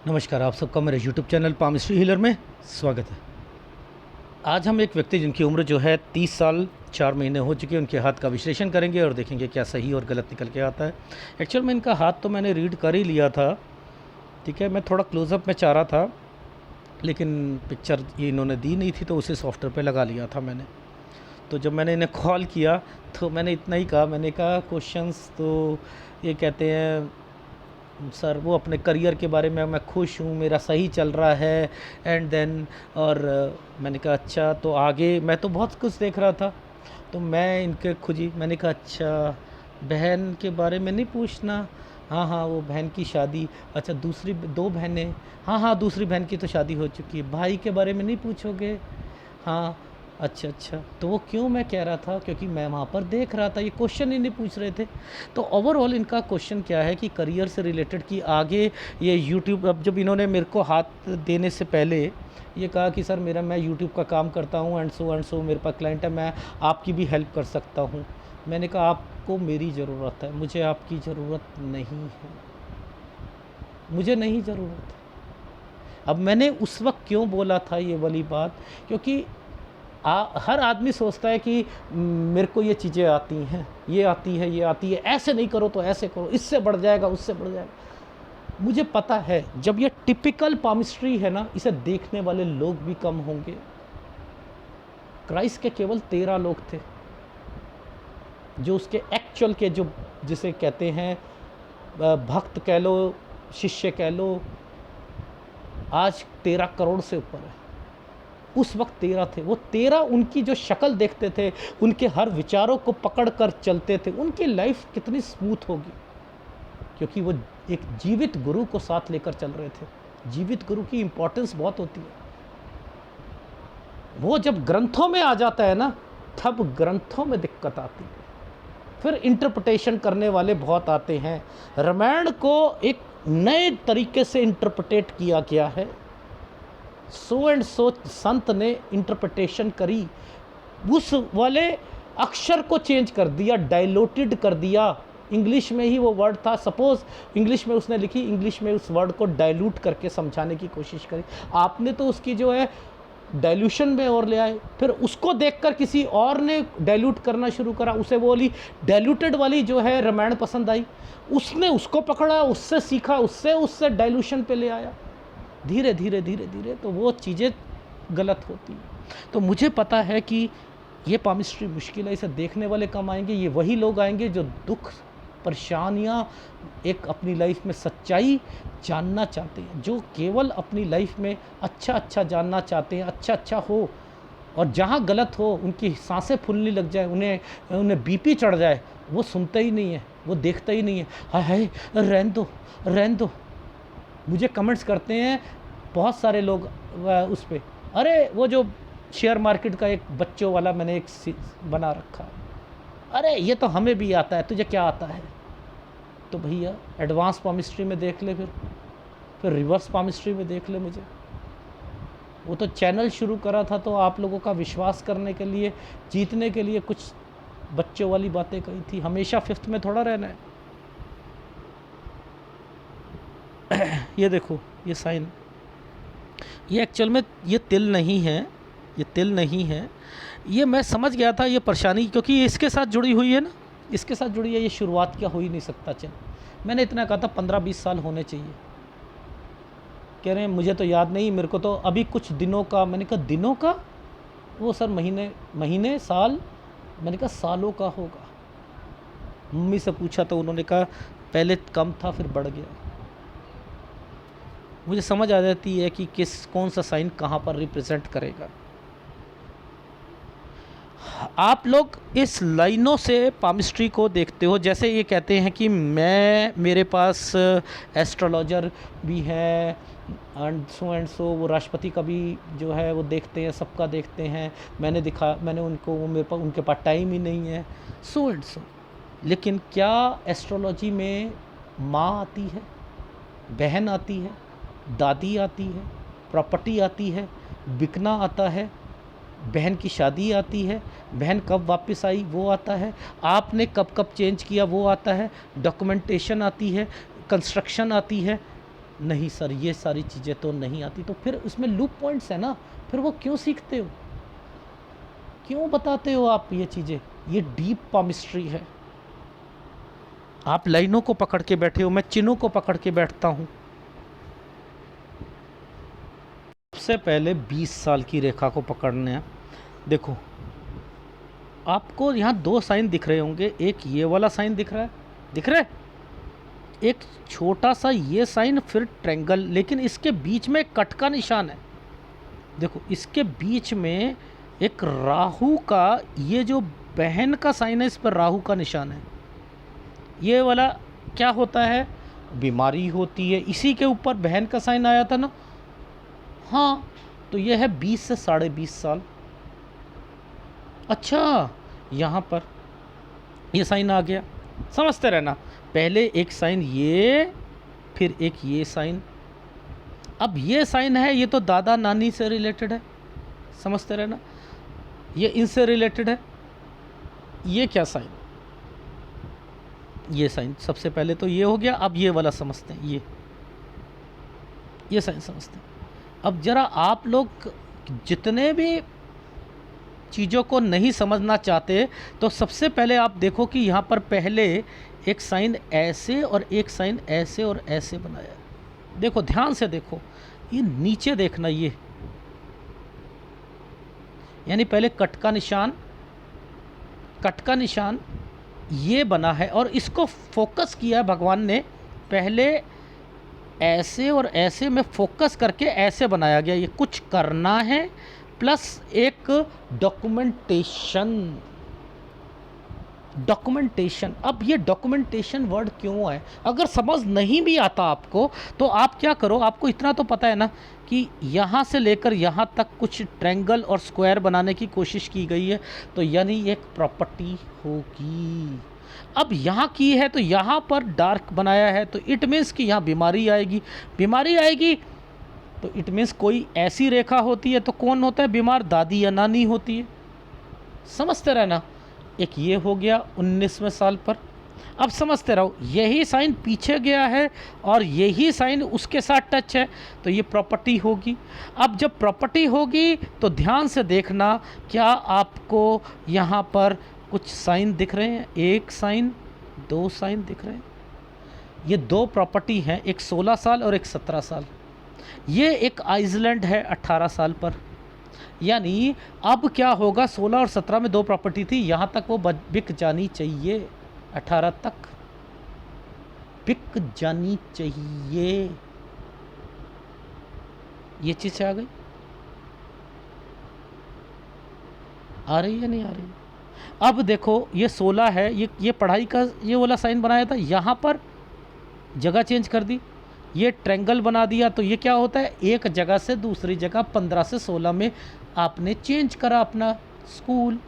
नमस्कार, आप सबका मेरे यूट्यूब चैनल पामिस्ट्री हीलर में स्वागत है। आज हम एक व्यक्ति जिनकी उम्र जो है 30 साल 4 महीने हो चुके हैं, उनके हाथ का विश्लेषण करेंगे और देखेंगे क्या सही और गलत निकल के आता है। एक्चुअल में इनका हाथ तो मैंने रीड कर ही लिया था, ठीक है। मैं थोड़ा क्लोज़अप में चाह रहा था, लेकिन पिक्चर ये इन्होंने दी नहीं थी, तो उसे सॉफ्टवेयर पे लगा लिया था मैंने। तो जब मैंने इन्हें कॉल किया तो मैंने इतना ही कहा, मैंने कहा क्वेश्चंस तो ये कहते हैं सर वो अपने करियर के बारे में मैं खुश हूँ, मेरा सही चल रहा है एंड देन और मैंने कहा अच्छा, तो आगे मैं तो बहुत कुछ देख रहा था, तो मैं इनके खुजी मैंने कहा अच्छा बहन के बारे में नहीं पूछना। हाँ हाँ, वो बहन की शादी, अच्छा दूसरी 2 बहनें, हाँ हाँ दूसरी बहन की तो शादी हो चुकी है। भाई के बारे में नहीं पूछोगे? हाँ, अच्छा अच्छा। तो वो क्यों मैं कह रहा था, क्योंकि मैं वहाँ पर देख रहा था, ये क्वेश्चन ही नहीं पूछ रहे थे। तो ओवरऑल इनका क्वेश्चन क्या है कि करियर से रिलेटेड कि आगे ये यूट्यूब, अब जब इन्होंने मेरे को हाथ देने से पहले ये कहा कि सर मैं यूट्यूब का काम करता हूँ एंड सो मेरे पास क्लाइंट है, मैं आपकी भी हेल्प कर सकता हूँ। मैंने कहा आपको मेरी ज़रूरत है, मुझे आपकी ज़रूरत नहीं है, मुझे नहीं ज़रूरत है। अब मैंने उस वक्त क्यों बोला था ये वाली बात, क्योंकि हर आदमी सोचता है कि मेरे को ये चीज़ें आती हैं, ये आती है, ये आती है, ऐसे नहीं करो तो ऐसे करो, इससे बढ़ जाएगा, उससे बढ़ जाएगा। मुझे पता है जब ये टिपिकल पामिस्ट्री है ना, इसे देखने वाले लोग भी कम होंगे। क्राइस्ट के केवल 13 लोग थे जो उसके एक्चुअल के, जो जिसे कहते हैं भक्त कह लो, शिष्य कह लो, आज 13 करोड़ से ऊपर है। उस वक्त 13 थे, वो 13 उनकी जो शक्ल देखते थे, उनके हर विचारों को पकड़ कर चलते थे, उनकी लाइफ कितनी स्मूथ होगी, क्योंकि वो एक जीवित गुरु को साथ लेकर चल रहे थे। जीवित गुरु की इंपॉर्टेंस बहुत होती है। वो जब ग्रंथों में आ जाता है ना, तब ग्रंथों में दिक्कत आती है। फिर इंटरप्रिटेशन करने वाले बहुत आते हैं। रामायण को एक नए तरीके से इंटरप्रिटेट किया गया है, सो एंड सो संत ने इंटरप्रिटेशन करी, उस वाले अक्षर को चेंज कर दिया, डाइल्यूटेड कर दिया। इंग्लिश में ही वो वर्ड था, सपोज इंग्लिश में उसने लिखी, इंग्लिश में उस वर्ड को डाइल्यूट करके समझाने की कोशिश करी। आपने तो उसकी जो है डाइल्यूशन में और ले आए, फिर उसको देखकर किसी और ने डाइल्यूट करना शुरू करा, उसे वो वाली डाइल्यूटेड वाली जो है रामायण पसंद आई, उसने उसको पकड़ा, उससे सीखा, उससे डाइल्यूशन पे ले आया। धीरे धीरे धीरे धीरे तो वो चीज़ें गलत होती हैं। तो मुझे पता है कि ये पामिस्ट्री मुश्किल है, इसे देखने वाले कम आएंगे। ये वही लोग आएंगे जो दुख, परेशानियाँ, एक अपनी लाइफ में सच्चाई जानना चाहते हैं, जो केवल अपनी लाइफ में अच्छा अच्छा जानना चाहते हैं, अच्छा अच्छा हो, और जहाँ गलत हो उनकी सांसें फूलने लग जाए, उन्हें बीपी चढ़ जाए, वो सुनते ही नहीं है, वो देखते ही नहीं है। हाय हाय, रहने दो रहने दो। मुझे कमेंट्स करते हैं बहुत सारे लोग उस पे, अरे वो जो शेयर मार्केट का एक बच्चों वाला मैंने एक बना रखा है, अरे ये तो हमें भी आता है, तुझे क्या आता है? तो भैया एडवांस पामिस्ट्री में देख ले, फिर रिवर्स पामिस्ट्री में देख ले। मुझे वो तो चैनल शुरू करा था तो आप लोगों का विश्वास करने के लिए, जीतने के लिए कुछ बच्चों वाली बातें कही थी। हमेशा 5th में थोड़ा रहना है। ये देखो, ये साइन, ये एक्चुअल में ये तिल नहीं है, ये तिल नहीं है। ये मैं समझ गया था ये परेशानी, क्योंकि ये इसके साथ जुड़ी हुई है ना, इसके साथ जुड़ी है। ये शुरुआत क्या हो ही नहीं सकता। चल, मैंने इतना कहा था 15-20 साल होने चाहिए। कह रहे हैं मुझे तो याद नहीं, मेरे को तो अभी कुछ दिनों का। मैंने कहा दिनों का? वो सर महीने साल। मैंने कहा सालों का होगा। मम्मी से पूछा तो उन्होंने कहा पहले कम था फिर बढ़ गया। मुझे समझ आ जाती है कि कौन सा साइन कहाँ पर रिप्रेजेंट करेगा। आप लोग इस लाइनों से पामिस्ट्री को देखते हो। जैसे ये कहते हैं कि मेरे पास एस्ट्रोलॉजर भी है एंड सो, वो राष्ट्रपति का भी जो है वो देखते हैं, सबका देखते हैं। मैंने उनको, वो मेरे पास, उनके पास टाइम ही नहीं है, सो एंड सो। लेकिन क्या एस्ट्रोलॉजी में माँ आती है, बहन आती है, दादी आती है, प्रॉपर्टी आती है, बिकना आता है, बहन की शादी आती है, बहन कब वापस आई वो आता है, आपने कब कब चेंज किया वो आता है, डॉक्यूमेंटेशन आती है, कंस्ट्रक्शन आती है, नहीं सर ये सारी चीज़ें तो नहीं आती, तो फिर उसमें लूप पॉइंट्स है ना, फिर वो क्यों सीखते हो, क्यों बताते हो आप ये चीज़ें? ये डीप पामिस्ट्री है। आप लाइनों को पकड़ के बैठे हो, मैं चिन्हों को पकड़ के बैठता हूँ। सबसे पहले 20 साल की रेखा को पकड़ने हैं। देखो आपको यहाँ दो साइन दिख रहे होंगे, एक ये वाला साइन दिख रहा है, दिख रहा है, एक छोटा सा ये साइन, फिर ट्रायंगल, लेकिन इसके बीच में कट का निशान है। देखो इसके बीच में एक राहु का, ये जो बहन का साइन है इस पर राहु का निशान है। ये वाला क्या होता है, बीमारी होती है। इसी के ऊपर बहन का साइन आया था ना, हाँ, तो ये है 20 से 20.5 साल। अच्छा यहाँ पर ये साइन आ गया, समझते रहना, पहले एक साइन ये, फिर एक ये साइन। अब ये साइन है, ये तो दादा नानी से रिलेटेड है, समझते रहना, ये इनसे रिलेटेड है। ये क्या साइन, ये साइन, सबसे पहले तो ये हो गया। अब ये वाला समझते हैं, ये साइन समझते हैं। अब ज़रा आप लोग जितने भी चीज़ों को नहीं समझना चाहते, तो सबसे पहले आप देखो कि यहाँ पर पहले एक साइन ऐसे और एक साइन ऐसे और ऐसे बनाया। देखो ध्यान से देखो, ये नीचे देखना, ये यानी पहले कट का निशान ये बना है, और इसको फोकस किया है भगवान ने, पहले ऐसे और ऐसे में फोकस करके ऐसे बनाया गया। ये कुछ करना है प्लस एक डॉक्यूमेंटेशन। अब ये डॉक्यूमेंटेशन वर्ड क्यों है, अगर समझ नहीं भी आता आपको तो आप क्या करो, आपको इतना तो पता है ना कि यहाँ से लेकर यहाँ तक कुछ ट्रायंगल और स्क्वायर बनाने की कोशिश की गई है, तो यानी एक प्रॉपर्टी होगी। अब यहाँ की है तो यहाँ पर डार्क बनाया है, तो इट मीन्स कि यहाँ बीमारी आएगी, तो इट मीन्स कोई ऐसी रेखा होती है, तो कौन होता है बीमार, दादी या नानी होती है, समझते रहना। एक ये हो गया 19वें साल पर। अब समझते रहो, यही साइन पीछे गया है और यही साइन उसके साथ टच है, तो ये प्रॉपर्टी होगी। अब जब प्रॉपर्टी होगी तो ध्यान से देखना, क्या आपको यहाँ पर कुछ साइन दिख रहे हैं, एक साइन, दो साइन दिख रहे हैं, ये दो प्रॉपर्टी हैं, एक 16 साल और एक 17 साल। ये एक आइसलैंड है 18 साल पर, यानी अब क्या होगा, 16 और 17 में दो प्रॉपर्टी थी, यहाँ तक वो बिक जानी चाहिए, 18 तक बिक जानी चाहिए। ये चीज़ आ गई, आ रही है नहीं आ रही। अब देखो ये 16 है, ये पढ़ाई का ये वाला साइन बनाया था, यहाँ पर जगह चेंज कर दी, ये ट्रायंगल बना दिया, तो ये क्या होता है, एक जगह से दूसरी जगह 15 से 16 में आपने चेंज करा अपना स्कूल।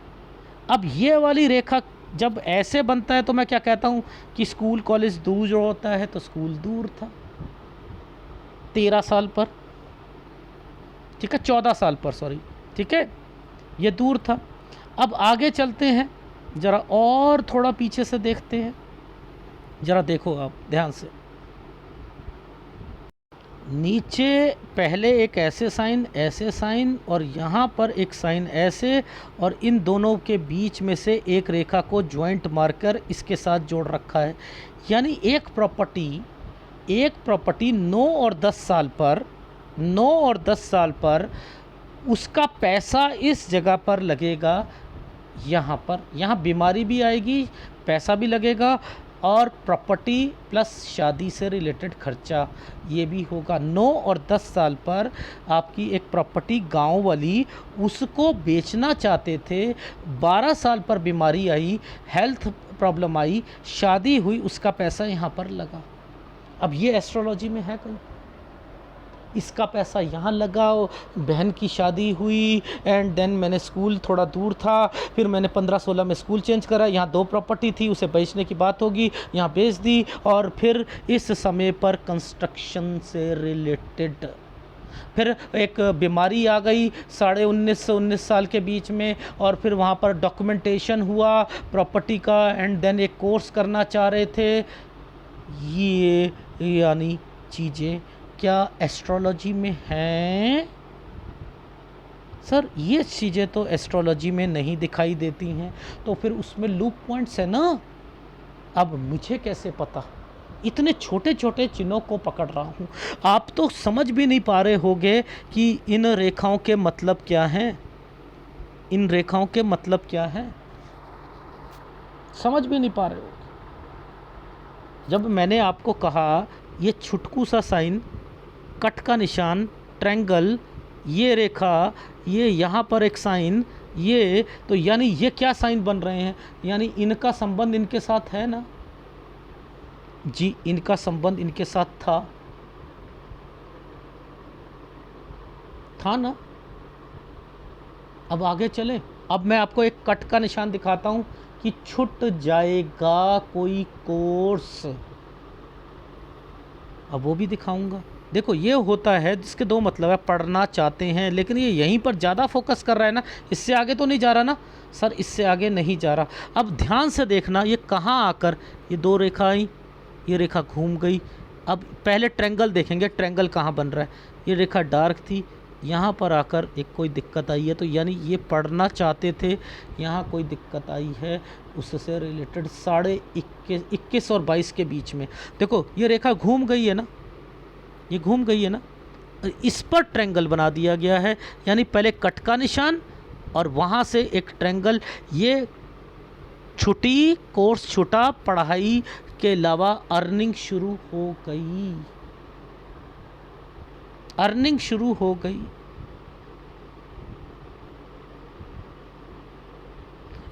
अब ये वाली रेखा जब ऐसे बनता है तो मैं क्या कहता हूँ कि स्कूल कॉलेज दूर जो होता है, तो स्कूल दूर था 13 साल पर, ठीक है, 14 साल पर, सॉरी, ठीक है, ये दूर था। अब आगे चलते हैं, ज़रा और थोड़ा पीछे से देखते हैं, ज़रा देखो आप ध्यान से, नीचे पहले एक ऐसे साइन और यहाँ पर एक साइन ऐसे, और इन दोनों के बीच में से एक रेखा को जॉइंट मार्कर इसके साथ जोड़ रखा है। यानी एक प्रॉपर्टी 9 और 10 साल पर उसका पैसा इस जगह पर लगेगा, यहाँ बीमारी भी आएगी, पैसा भी लगेगा, और प्रॉपर्टी प्लस शादी से रिलेटेड खर्चा ये भी होगा। 9 और 10 साल पर आपकी एक प्रॉपर्टी गांव वाली, उसको बेचना चाहते थे, 12 साल पर बीमारी आई, हेल्थ प्रॉब्लम आई, शादी हुई, उसका पैसा यहाँ पर लगा। अब ये एस्ट्रोलॉजी में है कहीं, इसका पैसा यहाँ लगा, बहन की शादी हुई, एंड देन मैंने स्कूल थोड़ा दूर था, फिर मैंने 15-16 में स्कूल चेंज करा, यहाँ दो प्रॉपर्टी थी, उसे बेचने की बात होगी, यहाँ बेच दी, और फिर इस समय पर कंस्ट्रक्शन से रिलेटेड फिर एक बीमारी आ गई 19.5 से 19 साल के बीच में, और फिर वहाँ पर डॉक्यूमेंटेशन हुआ प्रॉपर्टी का, एंड देन एक कोर्स करना चाह रहे थे, ये यानी चीज़ें क्या एस्ट्रोलॉजी में हैं? सर ये चीज़ें तो एस्ट्रोलॉजी में नहीं दिखाई देती हैं, तो फिर उसमें लूप पॉइंट्स है ना। अब मुझे कैसे पता? इतने छोटे छोटे चिन्हों को पकड़ रहा हूँ, आप तो समझ भी नहीं पा रहे होगे कि इन रेखाओं के मतलब क्या हैं। इन रेखाओं के मतलब क्या हैं, समझ भी नहीं पा रहे हो। जब मैंने आपको कहा ये छुटकू सा साइन, कट का निशान, ट्रायंगल, ये रेखा, ये यहाँ पर एक साइन, ये तो यानी ये क्या साइन बन रहे हैं, यानी इनका संबंध इनके साथ है ना जी, इनका संबंध इनके साथ था ना। अब आगे चले, अब मैं आपको एक कट का निशान दिखाता हूँ कि छूट जाएगा कोई कोर्स, अब वो भी दिखाऊंगा। देखो ये होता है जिसके दो मतलब है, पढ़ना चाहते हैं लेकिन ये यहीं पर ज़्यादा फोकस कर रहा है ना, इससे आगे तो नहीं जा रहा ना सर, इससे आगे नहीं जा रहा। अब ध्यान से देखना ये कहाँ आकर, ये दो रेखा आई, ये रेखा घूम गई। अब पहले ट्रायंगल देखेंगे, ट्रायंगल कहाँ बन रहा है, ये रेखा डार्क थी, यहाँ पर आकर एक कोई दिक्कत आई है, तो यानी ये पढ़ना चाहते थे, यहाँ कोई दिक्कत आई है, उससे रिलेटेड 21.5 और 22 के बीच में। देखो ये रेखा घूम गई है ना, ये घूम गई है ना, इस पर ट्रायंगल बना दिया गया है, यानी पहले कट का निशान और वहाँ से एक ट्रायंगल। ये छुट्टी, कोर्स छुटा, पढ़ाई के अलावा अर्निंग शुरू हो गई, अर्निंग शुरू हो गई।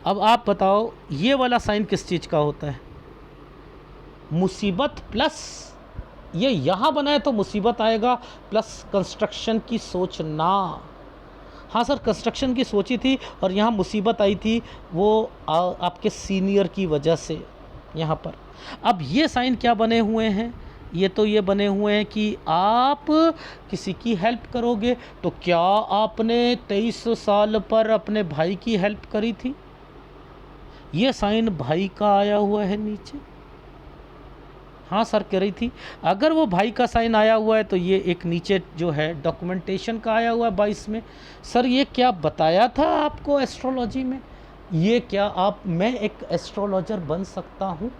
अब आप बताओ ये वाला साइन किस चीज़ का होता है? मुसीबत प्लस, ये यहाँ बना है तो मुसीबत आएगा, प्लस कंस्ट्रक्शन की सोचना। हाँ सर कंस्ट्रक्शन की सोची थी और यहाँ मुसीबत आई थी, वो आपके सीनियर की वजह से यहाँ पर। अब ये साइन क्या बने हुए हैं? ये तो ये बने हुए हैं कि आप किसी की हेल्प करोगे, तो क्या आपने 23 साल पर अपने भाई की हेल्प करी थी? ये साइन भाई का आया हुआ है नीचे। हाँ सर कह रही थी, अगर वो भाई का साइन आया हुआ है तो ये एक नीचे जो है डॉक्यूमेंटेशन का आया हुआ है 22 में। सर ये क्या बताया था आपको एस्ट्रोलॉजी में? ये क्या आप, मैं एक एस्ट्रोलॉजर बन सकता हूँ?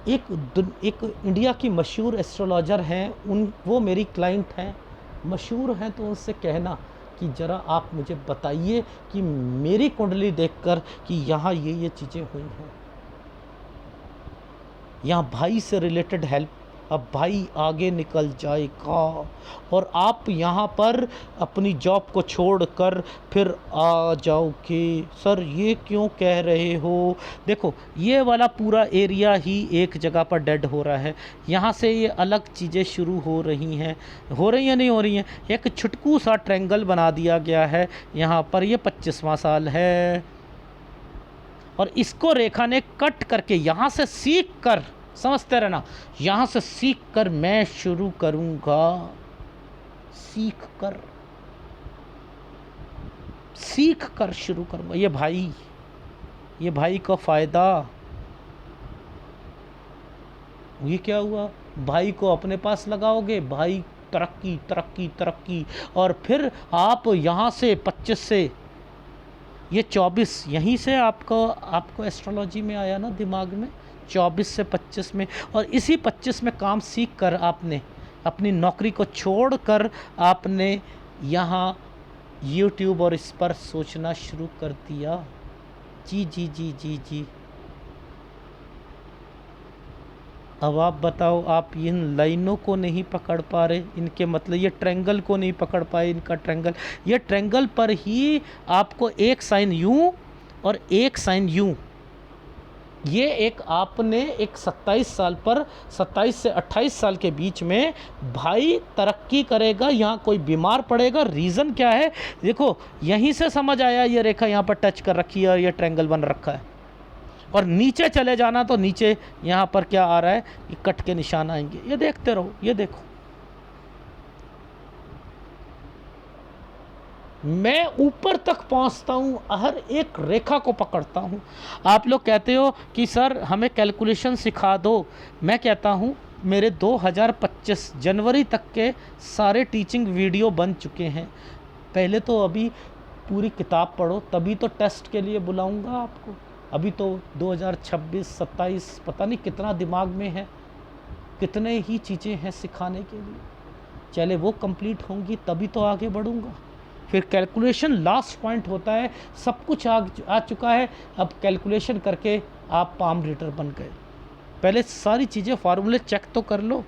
एक इंडिया की मशहूर एस्ट्रोलॉजर हैं, वो मेरी क्लाइंट हैं, मशहूर हैं, तो उनसे कहना कि ज़रा आप मुझे बताइए कि मेरी कुंडली देखकर कि यहाँ ये चीज़ें हुई हैं, यहाँ भाई से रिलेटेड हेल्प। अब भाई आगे निकल जाएगा और आप यहाँ पर अपनी जॉब को छोड़कर फिर आ जाओगे। सर ये क्यों कह रहे हो? देखो ये वाला पूरा एरिया ही एक जगह पर डेड हो रहा है, यहाँ से ये अलग चीज़ें शुरू हो रही हैं, हो रही हैं नहीं हो रही हैं। एक छुटकू सा ट्रायंगल बना दिया गया है यहाँ पर, ये 25वां साल है और इसको रेखा ने कट करके यहाँ से सीख कर, समझते रहना, यहाँ से सीख कर मैं शुरू करूँगा, सीख कर शुरू करूँगा। ये भाई का फ़ायदा, ये क्या हुआ, भाई को अपने पास लगाओगे, भाई तरक्की तरक्की तरक्की, और फिर आप यहाँ से 25 से ये 24, यहीं से आपको एस्ट्रोलॉजी में आया ना दिमाग में, 24 से 25 में, और इसी 25 में काम सीख कर आपने अपनी नौकरी को छोड़कर आपने यहाँ YouTube और इस पर सोचना शुरू कर दिया। जी जी जी जी जी। अब आप बताओ, आप इन लाइनों को नहीं पकड़ पा रहे, इनके मतलब ये ट्रायंगल को नहीं पकड़ पाए, इनका ट्रायंगल, ये ट्रायंगल पर ही आपको एक साइन यूं और एक साइन यूं, ये एक आपने एक 27 साल पर, 27 से 28 साल के बीच में भाई तरक्की करेगा, यहाँ कोई बीमार पड़ेगा। रीज़न क्या है? देखो यहीं से समझ आया, ये रेखा यहाँ पर टच कर रखी है और ये ट्रायंगल बन रखा है, और नीचे चले जाना तो नीचे यहाँ पर क्या आ रहा है, ये कट के निशान आएंगे। ये देखते रहो, ये देखो, मैं ऊपर तक पहुँचता हूँ, हर एक रेखा को पकड़ता हूँ। आप लोग कहते हो कि सर हमें कैलकुलेशन सिखा दो, मैं कहता हूँ मेरे 2025 जनवरी तक के सारे टीचिंग वीडियो बन चुके हैं। पहले तो अभी पूरी किताब पढ़ो, तभी तो टेस्ट के लिए बुलाऊंगा आपको। अभी तो 2026-27 पता नहीं कितना दिमाग में है, कितने ही चीज़ें हैं सिखाने के लिए। चले वो कंप्लीट होंगी तभी तो आगे बढ़ूंगा। फिर कैलकुलेशन लास्ट पॉइंट होता है। सब कुछ आ चुका है, अब कैलकुलेशन करके आप पाम रीडर बन गए। पहले सारी चीज़ें फार्मूले चेक तो कर लो।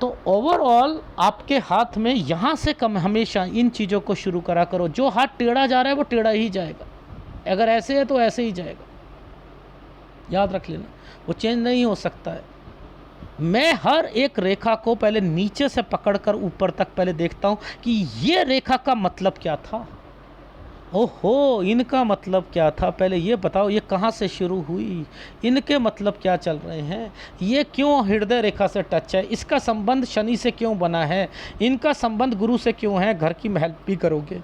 तो ओवरऑल आपके हाथ में यहाँ से कम हमेशा इन चीज़ों को शुरू करा करो। जो हाथ टेढ़ा जा रहा है वो टेढ़ा ही जाएगा, अगर ऐसे है तो ऐसे ही जाएगा, याद रख लेना, वो चेंज नहीं हो सकता है। मैं हर एक रेखा को पहले नीचे से पकड़कर ऊपर तक पहले देखता हूँ कि ये रेखा का मतलब क्या था। ओहो, इनका मतलब क्या था, पहले ये बताओ ये कहाँ से शुरू हुई, इनके मतलब क्या चल रहे हैं, ये क्यों हृदय रेखा से टच है, इसका संबंध शनि से क्यों बना है, इनका संबंध गुरु से क्यों है, घर की हेल्प भी करोगे,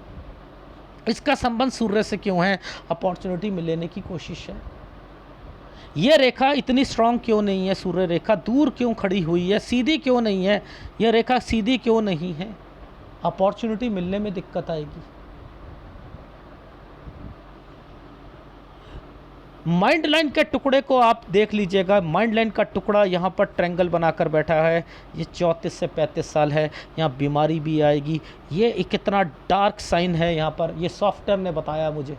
इसका संबंध सूर्य से क्यों है, अपॉर्चुनिटी में लेने की कोशिश है। ये रेखा इतनी स्ट्रांग क्यों नहीं है, सूर्य रेखा दूर क्यों खड़ी हुई है, सीधी क्यों नहीं है, ये रेखा सीधी क्यों नहीं है, अपॉर्चुनिटी मिलने में दिक्कत आएगी। माइंड लाइन के टुकड़े को आप देख लीजिएगा। माइंड लाइन का टुकड़ा यहाँ पर ट्रायंगल बनाकर बैठा है, ये 34 से 35 साल है, यहाँ बीमारी भी आएगी। ये एक कितना डार्क साइन है यहाँ पर, ये सॉफ्टवेयर ने बताया मुझे,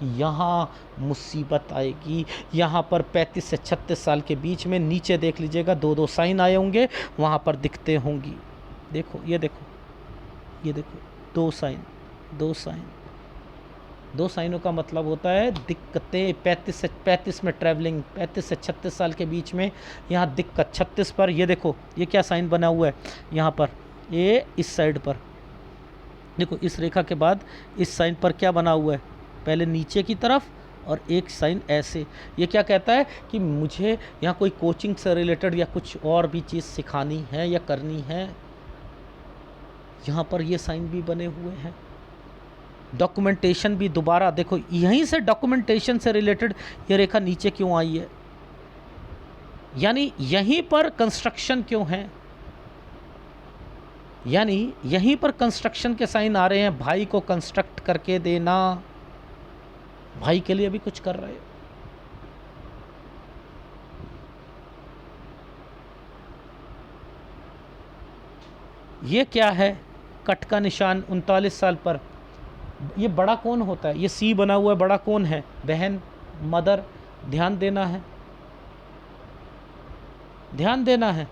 यहाँ मुसीबत आएगी। यहाँ पर 35 से 36 साल के बीच में नीचे देख लीजिएगा 2-2 साइन आए होंगे, वहाँ पर दिखते होंगी। देखो ये देखो, ये देखो 2 साइन, 2 साइन, 2 साइनों का मतलब होता है दिक्कतें। 35 में ट्रैवलिंग, 35 से 36 साल के बीच में यहाँ दिक्कत। 36 पर ये देखो, ये क्या साइन बना हुआ है यहाँ पर, ये इस साइड पर देखो, इस रेखा के बाद इस साइन पर क्या बना हुआ है, पहले नीचे की तरफ और एक साइन ऐसे। ये क्या कहता है कि मुझे यहाँ कोई कोचिंग से रिलेटेड या कुछ और भी चीज़ सिखानी है या करनी है। यहाँ पर ये साइन भी बने हुए हैं। डॉक्यूमेंटेशन भी दोबारा देखो, यहीं से डॉक्यूमेंटेशन से रिलेटेड ये रेखा नीचे क्यों आई है, यानी यहीं पर कंस्ट्रक्शन क्यों है, यानी यहीं पर कंस्ट्रक्शन के साइन आ रहे हैं। भाई को कंस्ट्रक्ट करके देना, भाई के लिए भी कुछ कर रहे हो। ये क्या है, कट का निशान 39 साल पर। ये बड़ा कौन होता है, ये सी बना हुआ है, बड़ा कौन है, बहन, मदर। ध्यान देना है, ध्यान देना है।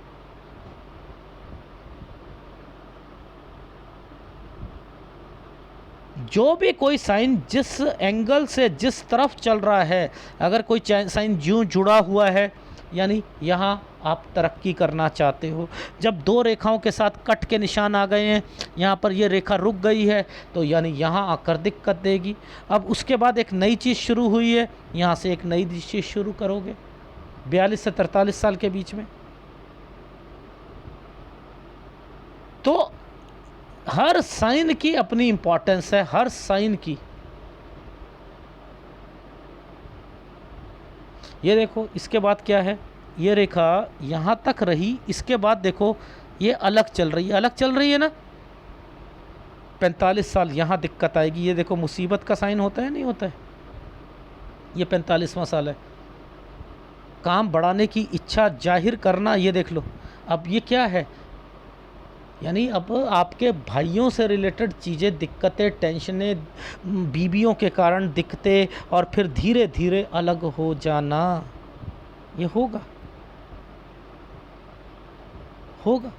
जो भी कोई साइन जिस एंगल से जिस तरफ चल रहा है, अगर कोई साइन यूं जुड़ा हुआ है, यानी यहाँ आप तरक्की करना चाहते हो। जब 2 रेखाओं के साथ कट के निशान आ गए हैं, यहाँ पर ये रेखा रुक गई है, तो यानी यहाँ आकर दिक्कत देगी। अब उसके बाद एक नई चीज़ शुरू हुई है, यहाँ से एक नई चीज़ शुरू करोगे 42 से 43 साल के बीच में। तो हर साइन की अपनी इंपॉर्टेंस है, हर साइन की। ये देखो, इसके बाद क्या है, ये रेखा यहाँ तक रही, इसके बाद देखो ये अलग चल रही है, अलग चल रही है ना। 45 साल यहाँ दिक्कत आएगी। ये देखो मुसीबत का साइन होता है, नहीं होता है, ये 45वां साल है। काम बढ़ाने की इच्छा जाहिर करना, ये देख लो। अब ये क्या है, यानी अब आपके भाइयों से रिलेटेड चीज़ें, दिक्कतें, टेंशनें, बीवियों के कारण दिक्कतें, और फिर धीरे धीरे अलग हो जाना, ये होगा, होगा।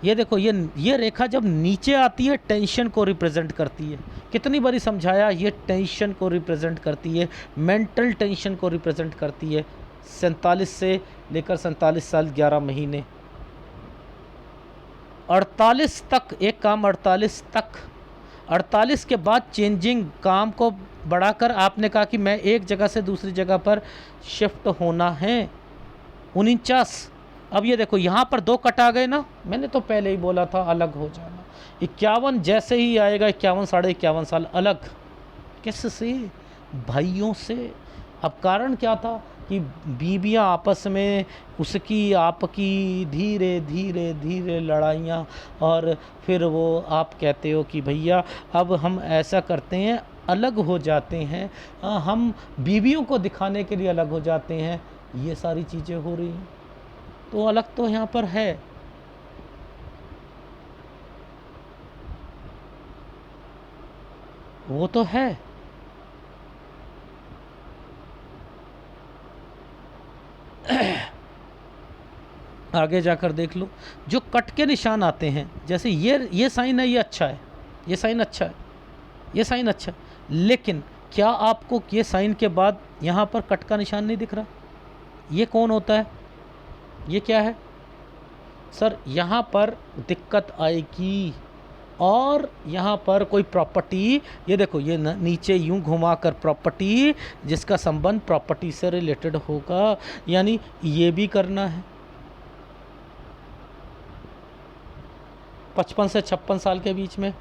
ये देखो, ये रेखा जब नीचे आती है टेंशन को रिप्रेजेंट करती है। कितनी बारी समझाया, ये टेंशन को रिप्रेजेंट करती है, मेंटल टेंशन को रिप्रेजेंट करती है। 47 से लेकर 47 साल 11 महीने, 48 तक एक काम, 48 तक, 48 के बाद चेंजिंग, काम को बढ़ाकर आपने कहा कि मैं एक जगह से दूसरी जगह पर शिफ्ट होना है। 49, अब ये देखो यहाँ पर 2 कट आ गए ना, मैंने तो पहले ही बोला था अलग हो जाना। 51 जैसे ही आएगा, 51 साढ़े 51 साल अलग, किससे, भाइयों से। अब कारण क्या था, कि बीवियां आपस में उसकी आपकी धीरे धीरे धीरे लड़ाइयाँ, और फिर वो आप कहते हो कि भैया अब हम ऐसा करते हैं, अलग हो जाते हैं, हम बीवियों को दिखाने के लिए अलग हो जाते हैं, ये सारी चीज़ें हो रही हैं। तो अलग तो यहाँ पर है। वो तो है। आगे जाकर देख लो, जो कट के निशान आते हैं, जैसे ये साइन है, ये अच्छा है, ये साइन अच्छा है, ये साइन अच्छा है, लेकिन क्या आपको ये साइन के बाद यहाँ पर कट का निशान नहीं दिख रहा? ये कौन होता है? ये क्या है सर? यहाँ पर दिक्कत आएगी। और यहाँ पर कोई प्रॉपर्टी, ये देखो, ये नीचे यूं घुमाकर प्रॉपर्टी, जिसका संबंध प्रॉपर्टी से रिलेटेड होगा, यानी ये भी करना है। 55 से 56 साल के बीच में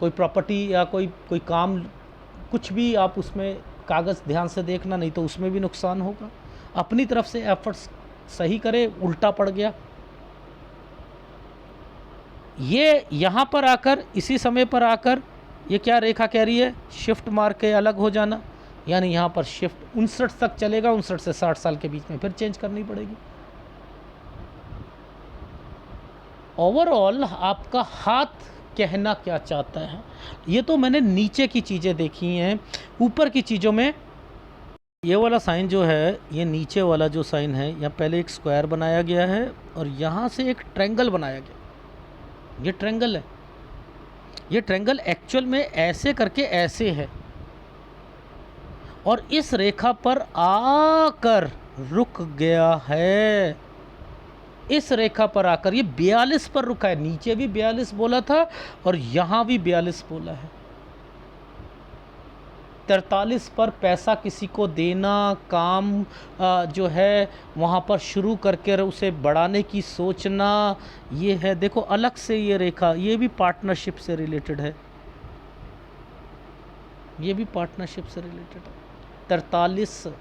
कोई प्रॉपर्टी या कोई काम, कुछ भी आप उसमें कागज़ ध्यान से देखना, नहीं तो उसमें भी नुकसान होगा। अपनी तरफ से एफर्ट्स सही करे, उल्टा पड़ गया। ये यहाँ पर आकर, इसी समय पर आकर, ये क्या रेखा कह रही है? शिफ्ट मार के अलग हो जाना, यानी यहाँ पर शिफ्ट 59 तक चलेगा, 59 से 60 साल के बीच में फिर चेंज करनी पड़ेगी। ओवरऑल आपका हाथ कहना क्या चाहता है? ये तो मैंने नीचे की चीज़ें देखी हैं। ऊपर की चीज़ों में ये वाला साइन जो है, ये नीचे वाला जो साइन है, यहाँ पहले एक स्क्वायर बनाया गया है और यहाँ से एक ट्रायंगल बनाया गया। ये ट्रायंगल है, ये ट्रायंगल एक्चुअल में ऐसे करके ऐसे है, और इस रेखा पर आकर रुक गया है। इस रेखा पर आकर ये 42 पर रुका है। नीचे भी 42 बोला था और यहाँ भी 42 बोला है। 43 पर पैसा किसी को देना, काम जो है वहाँ पर शुरू करके उसे बढ़ाने की सोचना, ये है। देखो अलग से ये रेखा, ये भी पार्टनरशिप से रिलेटेड है, ये भी पार्टनरशिप से रिलेटेड है। 43।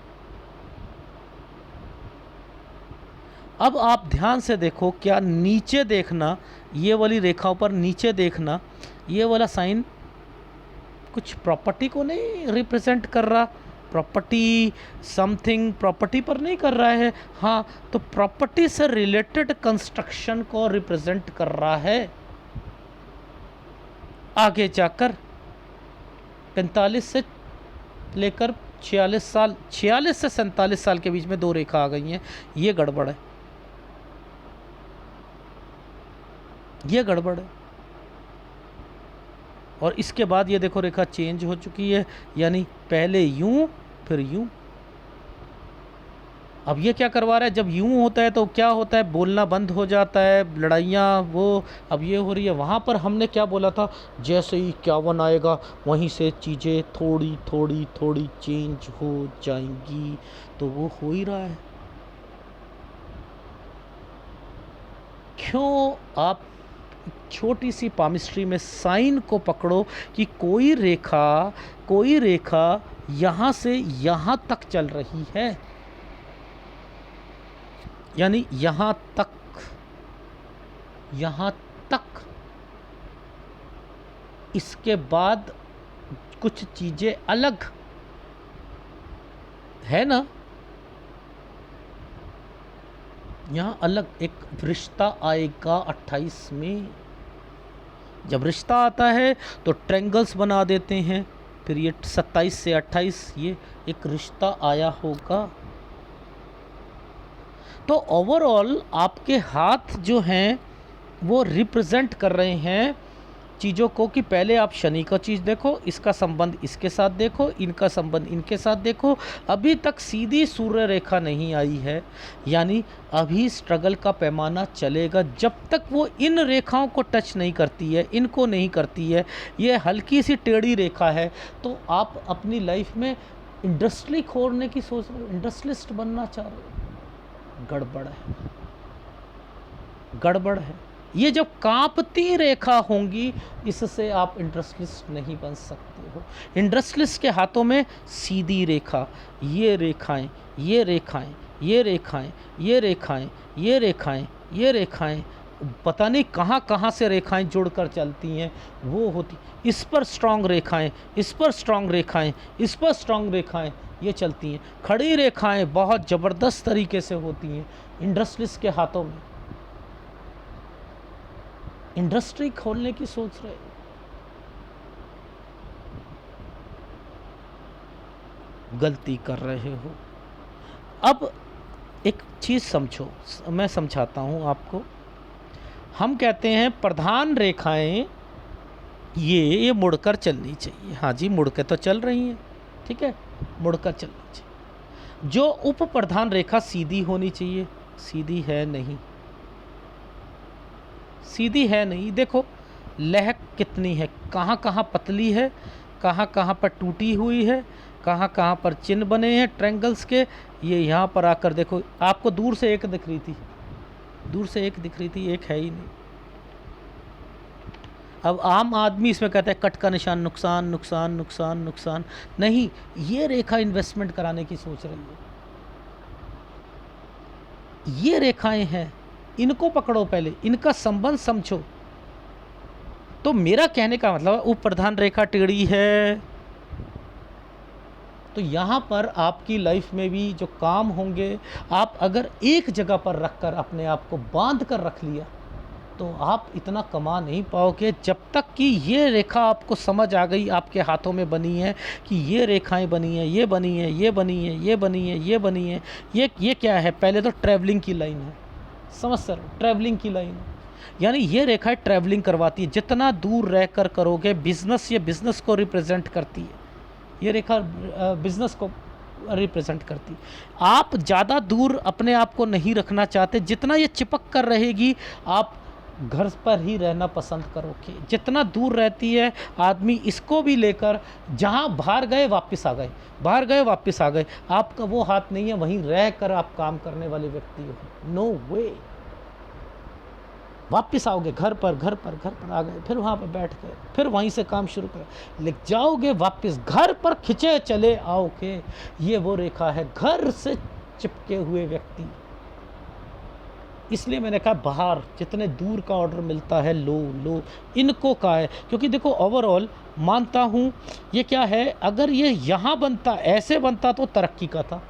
अब आप ध्यान से देखो, क्या नीचे देखना, ये वाली रेखाओं पर नीचे देखना, ये वाला साइन कुछ प्रॉपर्टी को नहीं रिप्रेजेंट कर रहा, प्रॉपर्टी समथिंग प्रॉपर्टी पर नहीं कर रहा है, हाँ तो प्रॉपर्टी से रिलेटेड कंस्ट्रक्शन को रिप्रेजेंट कर रहा है। आगे जाकर 45 से लेकर 46 साल, 46 से 47 साल के बीच में दो रेखा आ गई हैं, ये गड़बड़ है, ये गड़बड़ है। और इसके बाद ये देखो रेखा चेंज हो चुकी है, यानी पहले यूं फिर यूं। अब ये क्या करवा रहा है? जब यूं होता है तो क्या होता है? बोलना बंद हो जाता है, लड़ाइयाँ वो। अब ये हो रही है। वहाँ पर हमने क्या बोला था? जैसे ही 51 आएगा वहीं से चीज़ें थोड़ी थोड़ी थोड़ी चेंज हो जाएंगी, तो वो हो ही रहा है। क्यों? आप छोटी सी पामिस्ट्री में साइन को पकड़ो कि कोई रेखा यहाँ से यहाँ तक चल रही है, यानी यहाँ तक, यहाँ तक। इसके बाद कुछ चीज़ें अलग है ना, यहाँ अलग एक रिश्ता आएगा 28 में। जब रिश्ता आता है तो ट्रायंगल्स बना देते हैं, फिर ये 27 से 28 ये एक रिश्ता आया होगा। तो ओवरऑल आपके हाथ जो हैं वो रिप्रेजेंट कर रहे हैं चीज़ों को, कि पहले आप शनि का चीज़ देखो, इसका संबंध इसके साथ देखो, इनका संबंध इनके साथ देखो। अभी तक सीधी सूर्य रेखा नहीं आई है, यानी अभी स्ट्रगल का पैमाना चलेगा जब तक वो इन रेखाओं को टच नहीं करती है, इनको नहीं करती है। ये हल्की सी टेढ़ी रेखा है। तो आप अपनी लाइफ में इंडस्ट्री खोलने की सोच रहे हो, इंडस्ट्रियलिस्ट बनना चाह रहे हो, गड़बड़ है, गड़बड़ है। ये जब कांपती रेखा होंगी, इससे आप इंडस्ट्रियलिस्ट नहीं बन सकते। हो। इंडस्ट्रियलिस्ट के हाथों में सीधी रेखा, ये रेखाएं, ये रेखाएं, ये रेखाएं, ये रेखाएं, ये रेखाएं, ये रेखाएं, पता नहीं कहाँ कहाँ से रेखाएं जुड़कर चलती हैं, वो होती, इस पर स्ट्रांग रेखाएं, इस पर स्ट्रांग रेखाएं, इस पर स्ट्रांग रेखाएं, ये चलती हैं। खड़ी रेखाएं बहुत ज़बरदस्त तरीके से होती हैं इंडस्ट्रियलिस्ट के हाथों में। इंडस्ट्री खोलने की सोच रहे, गलती कर रहे हो। अब एक चीज़ समझो, मैं समझाता हूँ आपको। हम कहते हैं प्रधान रेखाएं ये मुड़कर चलनी चाहिए। हाँ जी, मुड़ के तो चल रही हैं, ठीक है, मुड़कर चलनी चाहिए। जो उप प्रधान रेखा सीधी होनी चाहिए, सीधी है नहीं, सीधी है नहीं। देखो लहक कितनी है, कहाँ कहाँ पतली है, कहाँ कहाँ पर टूटी हुई है, कहाँ कहाँ पर चिन्ह बने हैं ट्रायंगल्स के। ये यहाँ पर आकर देखो, आपको दूर से एक दिख रही थी, दूर से एक दिख रही थी, एक है ही नहीं। अब आम आदमी इसमें कहता है कट का निशान, नुकसान नुकसान नुकसान नुकसान। नहीं, ये रेखा इन्वेस्टमेंट कराने की सोच रही है। ये रेखाएं हैं, इनको पकड़ो पहले, इनका संबंध समझो। तो मेरा कहने का मतलब उप प्रधान रेखा टेढ़ी है तो यहाँ पर आपकी लाइफ में भी जो काम होंगे, आप अगर एक जगह पर रखकर अपने आप को बांध कर रख लिया तो आप इतना कमा नहीं पाओगे जब तक कि ये रेखा आपको समझ आ गई, आपके हाथों में बनी है कि ये रेखाएं बनी हैं, ये बनी है, ये बनी है, ये बनी है, ये बनी है। ये क्या है? पहले तो ट्रैवलिंग की लाइन है, समझ सर, ट्रैवलिंग की लाइन है, यानी ये रेखा ट्रैवलिंग करवाती है। जितना दूर रहकर करोगे बिजनेस, ये बिजनेस को रिप्रेजेंट करती है, ये रेखा बिजनेस को रिप्रेजेंट करती है। आप ज़्यादा दूर अपने आप को नहीं रखना चाहते, जितना ये चिपक कर रहेगी आप घर पर ही रहना पसंद करोगे। जितना दूर रहती है आदमी इसको भी लेकर, जहाँ बाहर गए वापस आ गए, बाहर गए वापस आ गए, आपका वो हाथ नहीं है, वहीं रह कर आप काम करने वाले व्यक्ति हो। नो वे, वापस आओगे घर पर, घर पर आ गए, फिर वहाँ पर बैठ गए, फिर वहीं से काम शुरू कर ले जाओगे, वापस घर पर खिंचे चले आओगे। ये वो रेखा है, घर से चिपके हुए व्यक्ति। इसलिए मैंने कहा बाहर जितने दूर का ऑर्डर मिलता है लो लो, इनको का है। क्योंकि देखो ओवरऑल मानता हूँ ये क्या है, अगर ये यहाँ बनता, ऐसे बनता तो तरक्की का था,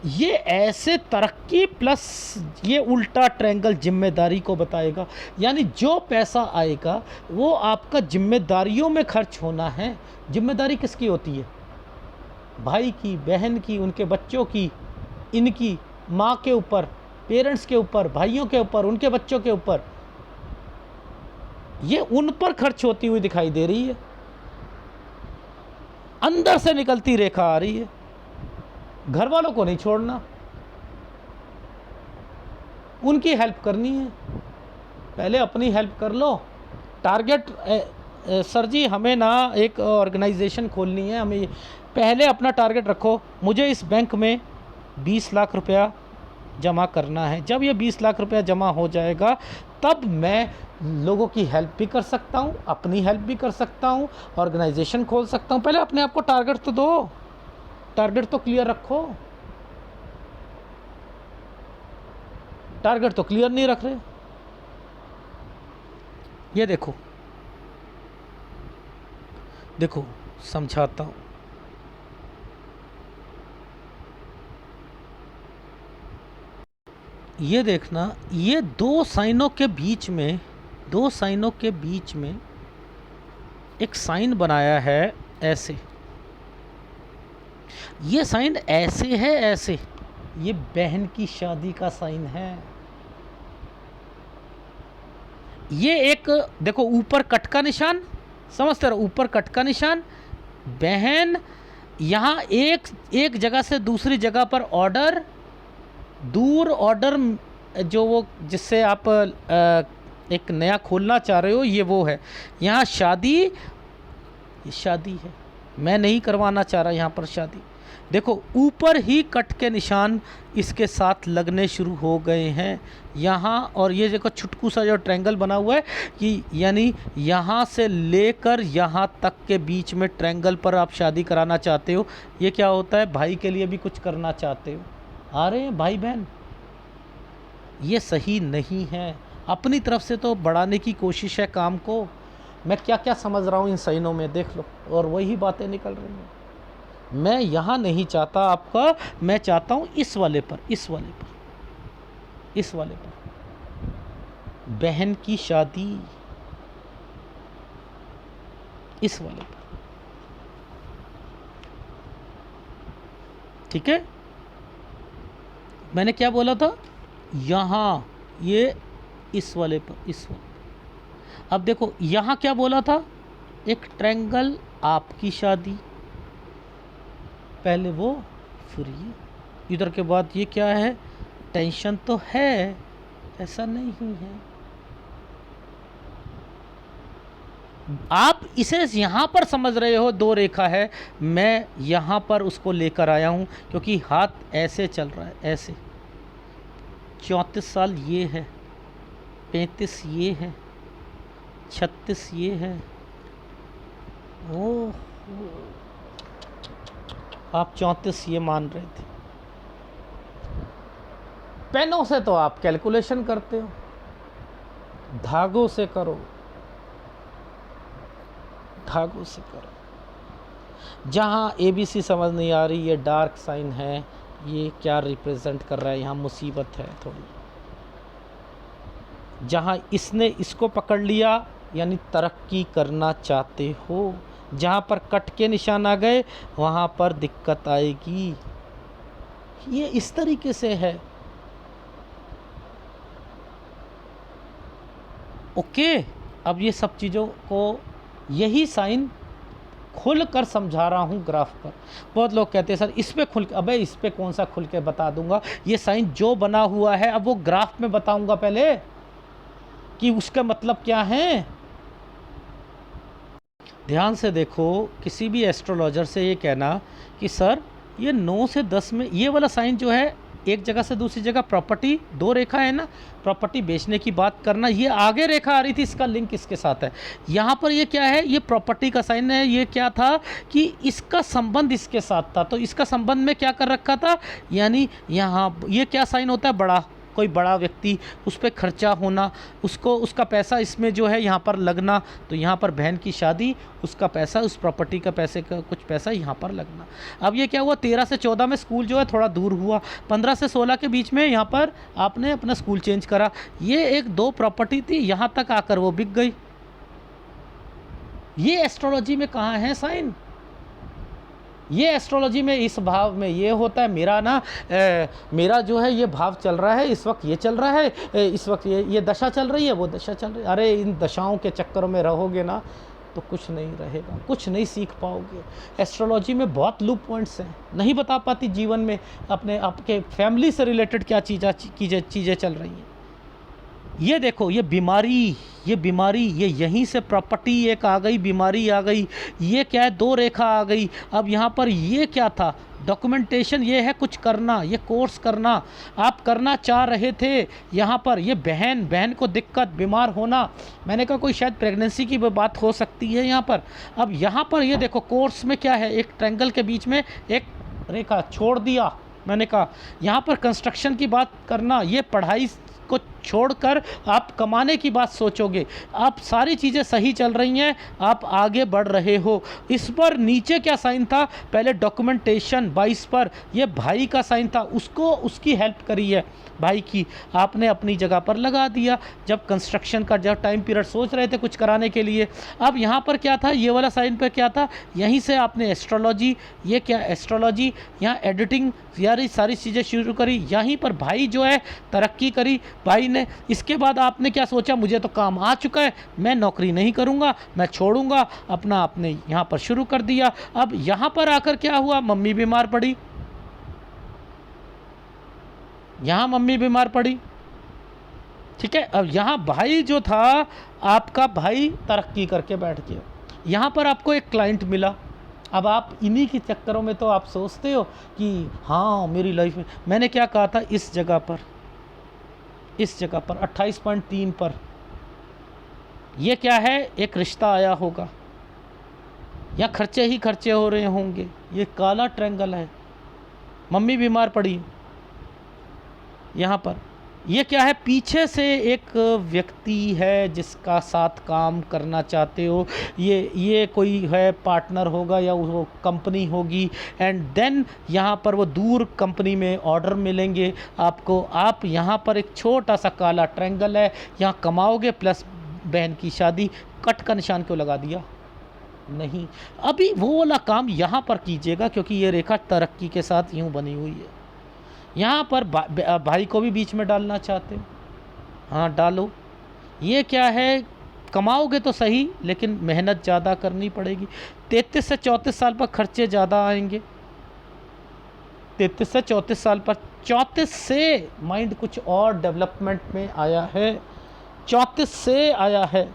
ये ऐसे तरक्की प्लस ये उल्टा ट्रायंगल जिम्मेदारी को बताएगा। यानी जो पैसा आएगा वो आपका जिम्मेदारियों में खर्च होना है। जिम्मेदारी किसकी होती है? भाई की, बहन की, उनके बच्चों की, इनकी माँ के ऊपर, पेरेंट्स के ऊपर, भाइयों के ऊपर, उनके बच्चों के ऊपर। ये उन पर खर्च होती हुई दिखाई दे रही है। अंदर से निकलती रेखा आ रही है, घर वालों को नहीं छोड़ना, उनकी हेल्प करनी है। पहले अपनी हेल्प कर लो। टारगेट सर जी हमें ना एक ऑर्गेनाइजेशन खोलनी है, हमें पहले अपना टारगेट रखो, मुझे इस बैंक में 20 लाख रुपया जमा करना है। जब ये 20 लाख रुपया जमा हो जाएगा तब मैं लोगों की हेल्प भी कर सकता हूँ, अपनी हेल्प भी कर सकता हूँ, ऑर्गेनाइजेशन खोल सकता हूँ। पहले अपने आप को टारगेट तो दो, टारगेट तो क्लियर रखो। टारगेट तो क्लियर नहीं रख रहे। ये देखो, देखो समझाता हूँ। ये देखना, ये दो साइनों के बीच में, दो साइनों के बीच में एक साइन बनाया है ऐसे। ये साइन ऐसे है, ऐसे, ये बहन की शादी का साइन है। ये एक देखो ऊपर कट का निशान, समझते रहो, ऊपर कट का निशान, बहन यहाँ एक जगह से दूसरी जगह पर ऑर्डर, दूर ऑर्डर, जो वो जिससे आप एक नया खोलना चाह रहे हो, ये वो है। यहाँ शादी, ये शादी है, मैं नहीं करवाना चाह रहा यहाँ पर शादी। देखो ऊपर ही कट के निशान इसके साथ लगने शुरू हो गए हैं यहाँ, और ये देखो छुटकू सा जो ट्रायंगल बना हुआ है कि यानी यहाँ से लेकर यहाँ तक के बीच में ट्रायंगल पर आप शादी कराना चाहते हो। ये क्या होता है, भाई के लिए भी कुछ करना चाहते हो। आ रहे हैं भाई बहन, ये सही नहीं है। अपनी तरफ से तो बढ़ाने की कोशिश है काम को। मैं क्या क्या समझ रहा हूँ इन साइनों में, देख लो, और वही बातें निकल रही हैं। मैं यहाँ नहीं चाहता आपका, मैं चाहता हूँ इस वाले पर, इस वाले पर, इस वाले पर बहन की शादी, इस वाले पर। ठीक है, मैंने क्या बोला था, यहाँ ये इस वाले पर, इस वाले पर। अब देखो यहाँ क्या बोला था, एक ट्रायंगल आपकी शादी, पहले वो फिर ये, इधर के बाद ये क्या है, टेंशन तो है, ऐसा नहीं है। आप इसे यहाँ पर समझ रहे हो, दो रेखा है, मैं यहाँ पर उसको लेकर आया हूँ क्योंकि हाथ ऐसे चल रहा है, ऐसे। 34 साल ये है, 35 ये है, 36 ये है। ओह, आप 34 ये मान रहे थे। पेनों से तो आप कैलकुलेशन करते हो, धागों से करो, धागों से करो। जहाँ ABC समझ नहीं आ रही, ये डार्क साइन है, ये क्या रिप्रेजेंट कर रहा है, यहाँ मुसीबत है थोड़ी। जहाँ इसने इसको पकड़ लिया यानी तरक्की करना चाहते हो, जहाँ पर कट के निशान आ गए वहाँ पर दिक्कत आएगी। ये इस तरीके से है। ओके, अब ये सब चीज़ों को, यही साइन खुल कर समझा रहा हूँ ग्राफ पर। बहुत लोग कहते हैं सर इस पे खुल, अबे इस पे कौन सा खुल के बता दूंगा, ये साइन जो बना हुआ है अब वो ग्राफ में बताऊंगा पहले कि उसका मतलब क्या है। ध्यान से देखो, किसी भी एस्ट्रोलॉजर से ये कहना कि सर ये 9 से 10 में ये वाला साइन जो है, एक जगह से दूसरी जगह प्रॉपर्टी, दो रेखा है ना, प्रॉपर्टी बेचने की बात करना, ये आगे रेखा आ रही थी, इसका लिंक इसके साथ है। यहाँ पर ये क्या है, ये प्रॉपर्टी का साइन है। ये क्या था कि इसका संबंध इसके साथ था, तो इसका संबंध में क्या कर रखा था, यानी यहाँ ये क्या साइन होता है, बड़ा, कोई बड़ा व्यक्ति, उस पर खर्चा होना, उसको उसका पैसा इसमें जो है यहाँ पर लगना, तो यहाँ पर बहन की शादी, उसका पैसा, उस प्रॉपर्टी का पैसे का कुछ पैसा यहाँ पर लगना। अब ये क्या हुआ, 13 से 14 में स्कूल जो है थोड़ा दूर हुआ, 15 से 16 के बीच में यहाँ पर आपने अपना स्कूल चेंज करा। ये एक दो प्रॉपर्टी थी, यहाँ तक आकर वो बिक गई। ये एस्ट्रोलॉजी में कहाँ है साइन, ये एस्ट्रोलॉजी में इस भाव में ये होता है। मेरा ना मेरा जो है ये भाव चल रहा है, इस वक्त ये चल रहा है, इस वक्त ये दशा चल रही है, वो दशा चल रही है। अरे इन दशाओं के चक्करों में रहोगे ना तो कुछ नहीं रहेगा, कुछ नहीं सीख पाओगे। एस्ट्रोलॉजी में बहुत लूप पॉइंट्स हैं, नहीं बता पाती जीवन में अपने आपके फैमिली से रिलेटेड क्या चीज़ें चल रही हैं। ये देखो, ये बीमारी, ये यहीं से प्रॉपर्टी एक आ गई, बीमारी आ गई। ये क्या है, दो रेखा आ गई। अब यहाँ पर ये क्या था, डॉक्यूमेंटेशन, ये है कुछ करना, ये कोर्स करना आप करना चाह रहे थे। यहाँ पर ये बहन को दिक्कत, बीमार होना, मैंने कहा कोई शायद प्रेगनेंसी की बात हो सकती है यहाँ पर। अब यहाँ पर ये देखो कोर्स में क्या है, एक ट्रायंगल के बीच में एक रेखा छोड़ दिया। मैंने कहा यहाँ पर कंस्ट्रक्शन की बात करना, ये पढ़ाई को छोड़कर आप कमाने की बात सोचोगे। आप सारी चीज़ें सही चल रही हैं, आप आगे बढ़ रहे हो। इस पर नीचे क्या साइन था, पहले डॉक्यूमेंटेशन 22 पर ये भाई का साइन था, उसको उसकी हेल्प करी है भाई की, आपने अपनी जगह पर लगा दिया जब कंस्ट्रक्शन का जब टाइम पीरियड सोच रहे थे कुछ कराने के लिए। अब यहाँ पर क्या था, ये वाला साइन पर क्या था, यहीं से आपने एस्ट्रोलॉजी, ये क्या एस्ट्रोलॉजी, यहाँ एडिटिंग, यार सारी चीज़ें शुरू करी। यहीं पर भाई जो है तरक्की करी भाई ने। इसके बाद आपने क्या सोचा, मुझे तो काम आ चुका है, मैं नौकरी नहीं करूँगा, मैं छोड़ूंगा अपना, आपने यहाँ पर शुरू कर दिया। अब यहाँ पर आकर क्या हुआ, मम्मी बीमार पड़ी, यहाँ मम्मी बीमार पड़ी, ठीक है। अब यहाँ भाई जो था, आपका भाई तरक्की करके बैठ गया। यहाँ पर आपको एक क्लाइंट मिला, अब आप इन्हीं के चक्करों में तो आप सोचते हो कि हाँ मेरी लाइफ में, मैंने क्या कहा था, इस जगह पर 28.3 पर ये क्या है, एक रिश्ता आया होगा या खर्चे ही खर्चे हो रहे होंगे। ये काला ट्रायंगल है, मम्मी बीमार पड़ी यहाँ पर। ये क्या है, पीछे से एक व्यक्ति है जिसका साथ काम करना चाहते हो, ये कोई है पार्टनर होगा या वो कंपनी होगी, एंड देन यहाँ पर वो दूर कंपनी में ऑर्डर मिलेंगे आपको। आप यहाँ पर एक छोटा सा काला ट्रायंगल है, यहाँ कमाओगे प्लस बहन की शादी। कट का निशान क्यों लगा दिया? नहीं, अभी वो वाला काम यहाँ पर कीजिएगा, क्योंकि ये रेखा तरक्की के साथ यूँ बनी हुई है। यहाँ पर भाई को भी बीच में डालना चाहते हो, हाँ डालो। ये क्या है, कमाओगे तो सही लेकिन मेहनत ज़्यादा करनी पड़ेगी। 33 से 34 साल पर खर्चे ज़्यादा आएंगे। 33 से 34 साल पर, 34 से माइंड कुछ और डेवलपमेंट में आया है, 34 से आया है।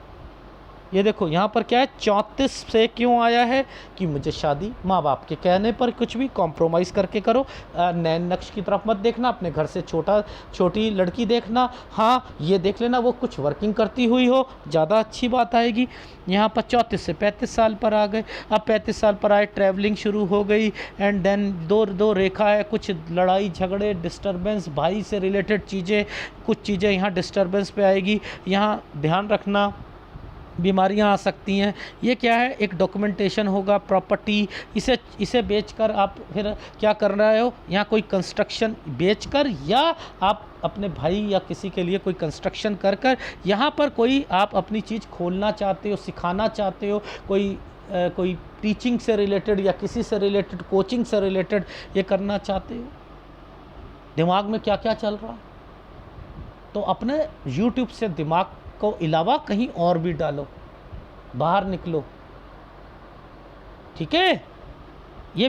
ये देखो यहाँ पर क्या है, 34 से क्यों आया है कि मुझे शादी, माँ बाप के कहने पर कुछ भी कॉम्प्रोमाइज़ करके करो। नैन नक्श की तरफ मत देखना, अपने घर से छोटी लड़की देखना। हाँ ये देख लेना वो कुछ वर्किंग करती हुई हो, ज़्यादा अच्छी बात आएगी। यहाँ पर 34 से 35 साल पर आ गए। अब 35 साल पर आए, ट्रैवलिंग शुरू हो गई, एंड देन दो रेखा है, कुछ लड़ाई झगड़े, डिस्टर्बेंस, भाई से रिलेटेड चीज़ें, कुछ चीज़ें यहाँ डिस्टर्बेंस पे आएगी। यहाँ ध्यान रखना, बीमारियां आ सकती हैं। ये क्या है, एक डॉक्यूमेंटेशन होगा, प्रॉपर्टी, इसे बेचकर आप फिर क्या कर रहे हो, यहाँ कोई कंस्ट्रक्शन बेचकर, या आप अपने भाई या किसी के लिए कोई कंस्ट्रक्शन कर यहाँ पर कोई आप अपनी चीज़ खोलना चाहते हो, सिखाना चाहते हो, कोई टीचिंग से रिलेटेड या किसी से रिलेटेड, कोचिंग से रिलेटेड ये करना चाहते हो। दिमाग में क्या क्या चल रहा है, तो अपने YouTube से दिमाग को अलावा कहीं और भी डालो, बाहर निकलो, ठीक है। ये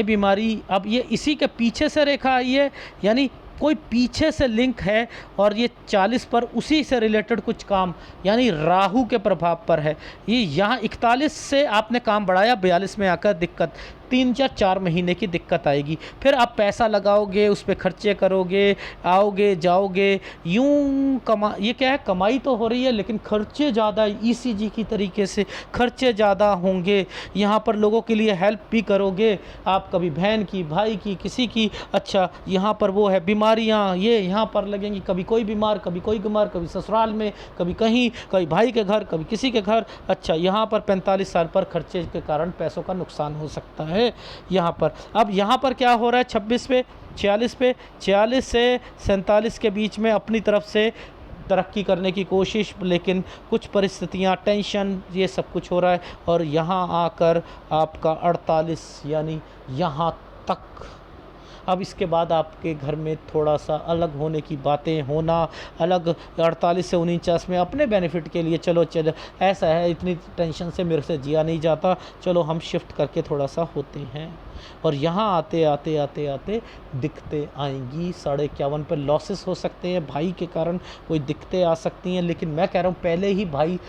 बीमारी अब ये इसी के पीछे से रेखा आई है, यानी कोई पीछे से लिंक है, और ये 40 पर उसी से रिलेटेड कुछ काम, यानी राहु के प्रभाव पर है। ये यहाँ 41 से आपने काम बढ़ाया, 42 में आकर दिक्कत, 3-4 महीने की दिक्कत आएगी। फिर आप पैसा लगाओगे, उस पर खर्चे करोगे, आओगे जाओगे, यूं ये क्या है, कमाई तो हो रही है लेकिन खर्चे ज़्यादा, ECG की तरीके से खर्चे ज़्यादा होंगे। यहाँ पर लोगों के लिए हेल्प भी करोगे आप, कभी बहन की, भाई की, किसी की। अच्छा यहाँ पर वो है बीमारियाँ, ये यहाँ पर लगेंगी, कभी कोई बीमार, कभी कोई बीमार, कभी ससुराल में, कभी कहीं, कभी भाई के घर, कभी किसी के घर। अच्छा यहाँ पर 45 साल पर खर्चे के कारण पैसों का नुकसान हो सकता है यहाँ पर। अब यहाँ पर क्या हो रहा है, 26 पे 46 पे, 46 से 47 के बीच में अपनी तरफ से तरक्की करने की कोशिश, लेकिन कुछ परिस्थितियाँ, टेंशन, ये सब कुछ हो रहा है। और यहाँ आकर आपका 48 यानी यहाँ तक, अब इसके बाद आपके घर में थोड़ा सा अलग होने की बातें होना, अलग 48 से 49 में अपने बेनिफिट के लिए, चलो ऐसा है, इतनी टेंशन से मेरे से जिया नहीं जाता, चलो हम शिफ्ट करके थोड़ा सा होते हैं। और यहाँ आते आते दिक्कतें आएंगी। 51.5 पर लॉसेस हो सकते हैं, भाई के कारण कोई दिक्कतें आ सकती हैं। लेकिन मैं कह रहा हूँ पहले ही भाई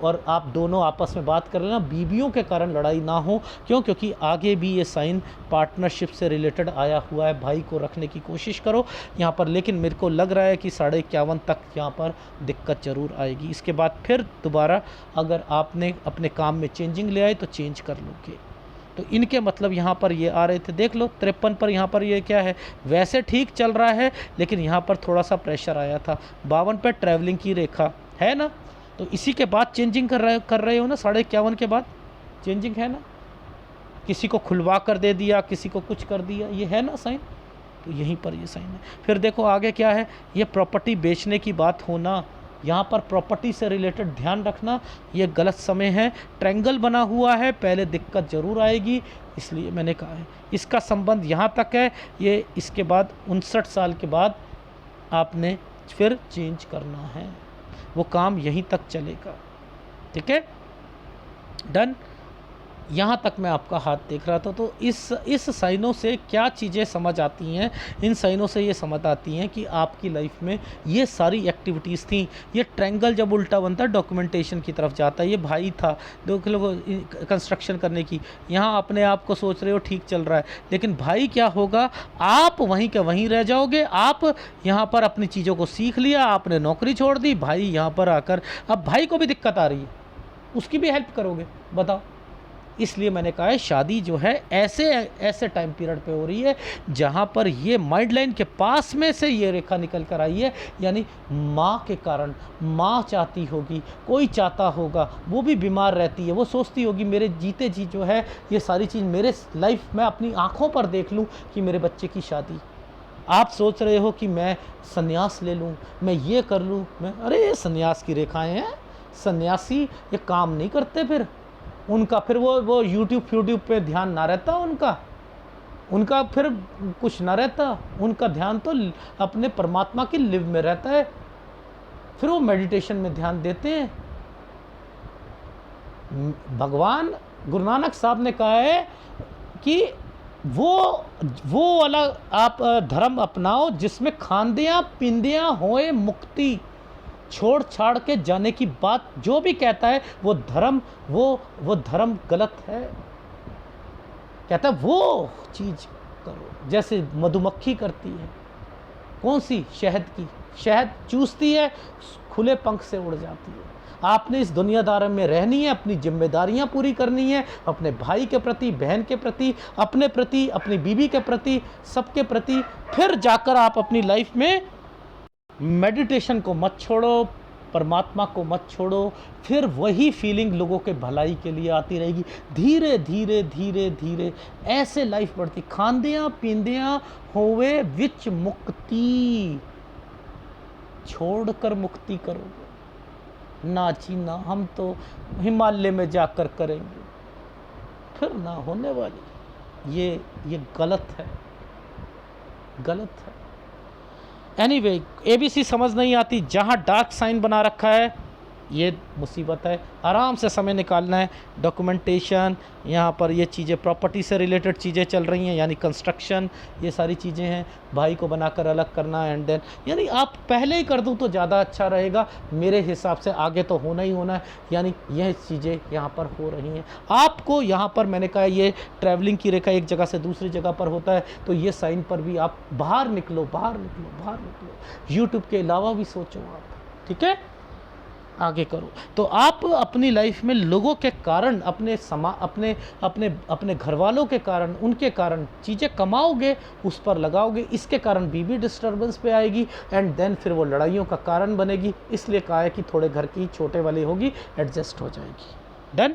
और आप दोनों आपस में बात कर लेना, बीवियों के कारण लड़ाई ना हो। क्यों? क्योंकि आगे भी ये साइन पार्टनरशिप से रिलेटेड आया हुआ है। भाई को रखने की कोशिश करो यहाँ पर, लेकिन मेरे को लग रहा है कि 51.5 तक यहाँ पर दिक्कत ज़रूर आएगी। इसके बाद फिर दोबारा अगर आपने अपने काम में चेंजिंग ले आए तो चेंज कर लोगे। तो इनके मतलब यहाँ पर ये आ रहे थे, देख लो 53 पर यहाँ पर ये क्या है, वैसे ठीक चल रहा है लेकिन यहाँ पर थोड़ा सा प्रेशर आया था। 52 पर ट्रैवलिंग की रेखा है ना, तो इसी के बाद चेंजिंग कर रहे हो ना, 51.5 के बाद चेंजिंग है ना, किसी को खुलवा कर दे दिया, किसी को कुछ कर दिया, ये है ना साइन, तो यहीं पर ये साइन है। फिर देखो आगे क्या है, ये प्रॉपर्टी बेचने की बात होना, यहाँ पर प्रॉपर्टी से रिलेटेड ध्यान रखना, ये गलत समय है। ट्रायंगल बना हुआ है, पहले दिक्कत ज़रूर आएगी, इसलिए मैंने कहा है। इसका संबंध यहाँ तक है, ये इसके बाद 59 साल के बाद आपने फिर चेंज करना है, वो काम यहीं तक चलेगा। ठीक है, डन। यहाँ तक मैं आपका हाथ देख रहा था। तो इस साइनों से क्या चीज़ें समझ आती हैं, इन साइनों से ये समझ आती हैं कि आपकी लाइफ में ये सारी एक्टिविटीज़ थी। ये ट्रायंगल जब उल्टा बनता है डॉक्यूमेंटेशन की तरफ जाता है। ये भाई था 2 किलो कंस्ट्रक्शन करने की, यहाँ अपने आप को सोच रहे हो ठीक चल रहा है, लेकिन भाई क्या होगा, आप वहीं के वहीं रह जाओगे। आप यहाँ पर अपनी चीज़ों को सीख लिया, आपने नौकरी छोड़ दी, भाई यहाँ पर आकर अब भाई को भी दिक्कत आ रही है, उसकी भी हेल्प करोगे, बताओ। इसलिए मैंने कहा है शादी जो है ऐसे टाइम पीरियड पे हो रही है जहाँ पर ये माइंड लाइन के पास में से ये रेखा निकल कर आई है, यानी माँ के कारण। माँ चाहती होगी, कोई चाहता होगा, वो भी बीमार रहती है, वो सोचती होगी मेरे जीते जी जो है ये सारी चीज़ मेरे लाइफ में अपनी आँखों पर देख लूँ कि मेरे बच्चे की शादी। आप सोच रहे हो कि मैं संन्यास ले लूँ, मैं ये कर लूँ, अरे ये संन्यास की रेखाएं हैं। सन्यासी ये काम नहीं करते, फिर उनका फिर वो यूट्यूब पे ध्यान ना रहता, उनका फिर कुछ ना रहता, उनका ध्यान तो अपने परमात्मा की लिव में रहता है, फिर वो मेडिटेशन में ध्यान देते हैं। भगवान गुरु नानक साहब ने कहा है कि वो वाला आप धर्म अपनाओ जिसमें खांदियाँ पिंदियाँ होए मुक्ति। छोड़ छाड़ के जाने की बात जो भी कहता है वो धर्म गलत है। कहता है वो चीज करो जैसे मधुमक्खी करती है। कौन सी? शहद की। शहद चूसती है, खुले पंख से उड़ जाती है। आपने इस दुनियादारी में रहनी है, अपनी जिम्मेदारियां पूरी करनी है, अपने भाई के प्रति, बहन के प्रति, अपने प्रति, अपनी बीवी के प्रति, सबके प्रति। फिर जाकर आप अपनी लाइफ में मेडिटेशन को मत छोड़ो, परमात्मा को मत छोड़ो, फिर वही फीलिंग लोगों के भलाई के लिए आती रहेगी। धीरे धीरे धीरे धीरे ऐसे लाइफ बढ़ती। खांदियाँ पींदियाँ होवे विच मुक्ति, छोड़कर मुक्ति करोगे। ना जी ना, हम तो हिमालय में जाकर करेंगे, फिर ना होने वाली। ये गलत है, गलत है। एनीवे, ABC समझ नहीं आती। जहाँ डार्क साइन बना रखा है ये मुसीबत है। आराम से समय निकालना है। डॉक्यूमेंटेशन, यहाँ पर ये चीज़ें प्रॉपर्टी से रिलेटेड चीज़ें चल रही हैं, यानी कंस्ट्रक्शन, ये सारी चीज़ें हैं। भाई को बनाकर अलग करना, एंड देन यानी आप पहले ही कर दूँ तो ज़्यादा अच्छा रहेगा मेरे हिसाब से। आगे तो होना ही होना है, यानी यह चीज़ें यहाँ पर हो रही हैं। आपको यहाँ पर मैंने कहा ये ट्रैवलिंग की रेखा एक जगह से दूसरी जगह पर होता है, तो ये साइन पर भी आप बाहर निकलो, बाहर निकलो, बाहर निकलो। यूट्यूब के अलावा भी सोचो आप, ठीक है, आगे करो। तो आप अपनी लाइफ में लोगों के कारण, अपने घर वालों के कारण, उनके कारण चीज़ें कमाओगे, उस पर लगाओगे, इसके कारण बीवी डिस्टर्बेंस पे आएगी, एंड देन फिर वो लड़ाइयों का कारण बनेगी। इसलिए कहा है कि थोड़े घर की छोटे वाली होगी, एडजस्ट हो जाएगी। डन।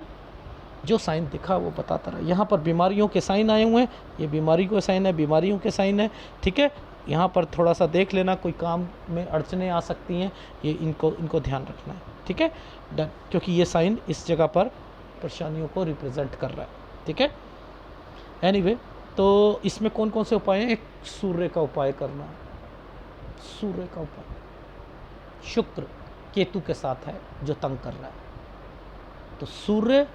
जो साइन दिखा वो बताता रहा। यहाँ पर बीमारियों के साइन आए हुए हैं, ये बीमारी के साइन है, बीमारियों के साइन है, ठीक है। यहाँ पर थोड़ा सा देख लेना, कोई काम में अड़चने आ सकती हैं, ये इनको ध्यान रखना है, ठीक है। डन। क्योंकि ये साइन इस जगह पर परेशानियों को रिप्रेजेंट कर रहा है, ठीक है। एनीवे, तो इसमें कौन कौन से उपाय हैं? एक सूर्य का उपाय करना है। सूर्य का उपाय शुक्र केतु के साथ है जो तंग कर रहा है, तो सूर्य,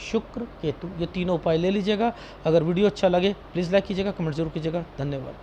शुक्र, केतु, ये तीनों उपाय ले लीजिएगा। अगर वीडियो अच्छा लगे प्लीज़ लाइक कीजिएगा, कमेंट जरूर कीजिएगा। धन्यवाद।